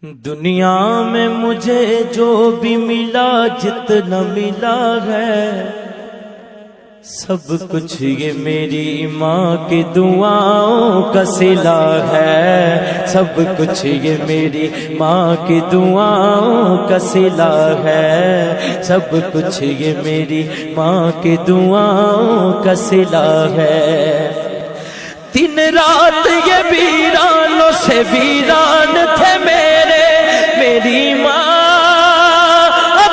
دنیا میں مجھے جو بھی ملا جتنا ملا ہے سب کچھ یہ میری ماں کی دعاؤں کا صلہ ہے، سب کچھ یہ میری ماں کی دعاؤں کا صلہ ہے، سب کچھ یہ میری ماں کی دعاؤں کا صلہ ہے۔ دن رات یہ ویرانوں سے ویران تھے میری ماں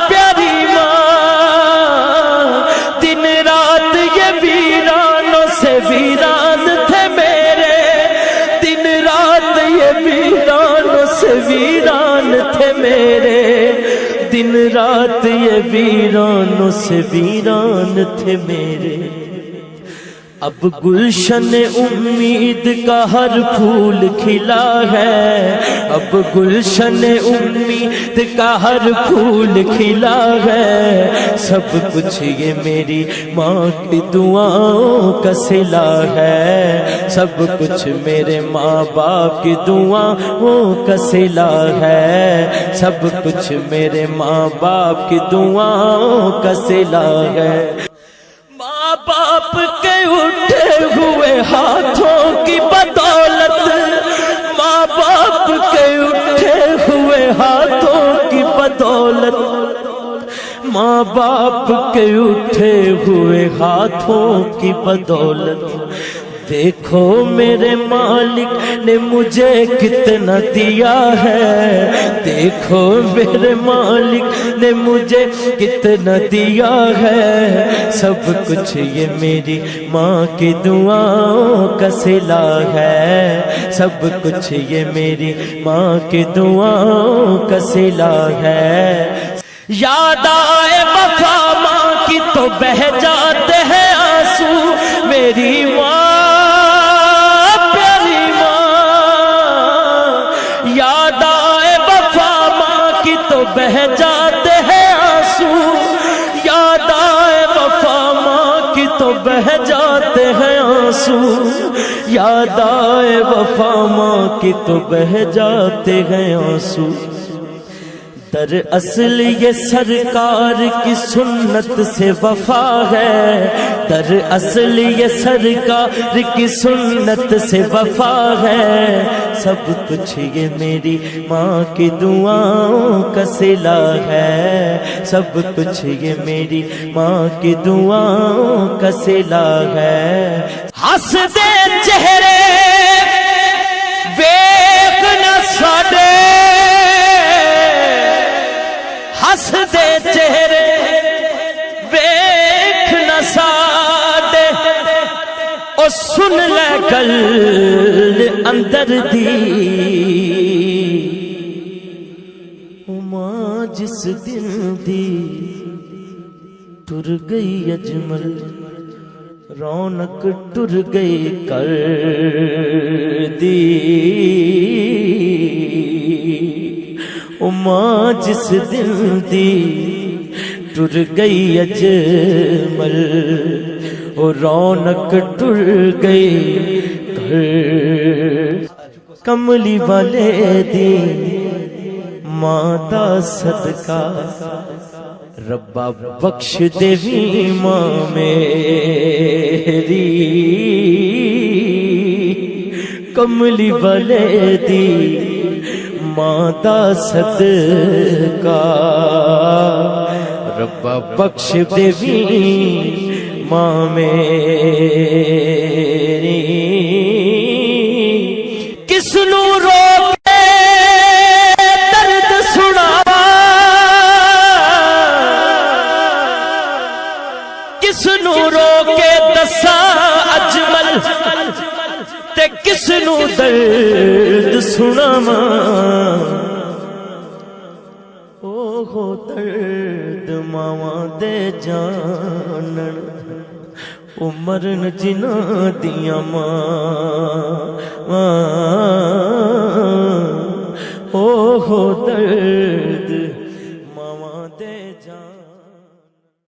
پیاری ماں، دن رات یہ ویرانوں سے ویران تھے دن رات یہ ویرانوں سے ویران تھے دن رات یہ ویرانوں سے ویران تھے میرے۔ اب گلشن امید کا ہر پھول کھلا ہے، اب گلشن امید کا ہر پھول کھلا ہے، سب کچھ یہ میری ماں کی دعاؤں کا صلہ ہے، سب کچھ میرے ماں باپ کی دعاؤں کا صلہ ہے، سب کچھ میرے ماں باپ کی دعاؤں کا صلہ ہے۔ ماں باپ کے اٹھے ہوئے ہاتھوں کی بدولت، ماں باپ کے اٹھے ہوئے ہاتھوں کی بدولت، ماں باپ کے اٹھے ہوئے ہاتھوں کی بدولت، دیکھو میرے مالک نے مجھے کتنا دیا ہے، دیکھو میرے مالک نے مجھے کتنا دیا ہے، سب کچھ یہ میری ماں کی دعاؤں کا صلہ ہے، سب کچھ یہ میری ماں کی دعاؤں کا صلہ ہے۔ یاد آئے وفا ماں کی تو بہہ جاتے ہیں آنسو، میری ماں پیاری ماں، یاد آئے وفا ماں کی تو بہہ جاتے ہیں آنسو، یاد آئے وفا ماں کی تو بہہ جاتے ہیں آنسو، یاد آئے وفا ماں کی تو بہہ جاتے ہیں آنسو۔ دراصل یہ سرکار کی سنت سے وفا ہے، دراصل یہ سرکار کی سنت سے وفا ہے، سب کچھ یہ میری ماں کی دعاؤں کا صلہ ہے، سب کچھ یہ میری ماں کی دعاؤں کا صلہ ہے۔ ہنس دے چہرے ویکھ نہ ساڈے، ہس دے چہرے ویکھ نہ ساڈے، او سن لے گل اندر دی، او ماں جس دن دی ٹر گئی اجمل، رونق ٹر گئی کر دی، او ماں جس دن دی ٹر گئی اجمل، او رونق ٹر گئی گھر، کملی والے دی ماں دا صدقہ ربا بخش دیوی ماں میری، کملی والے دی ماں دا صدقہ ربا بخش دیوی ماں میری، کس نو رو کے درد سناوا، کس نو رو کے دساں اجمل، تے کس نو درد سناواں، اوہ درد ماواں دے جانن، او مرن جنہاں دیاں ماں، اوہ درد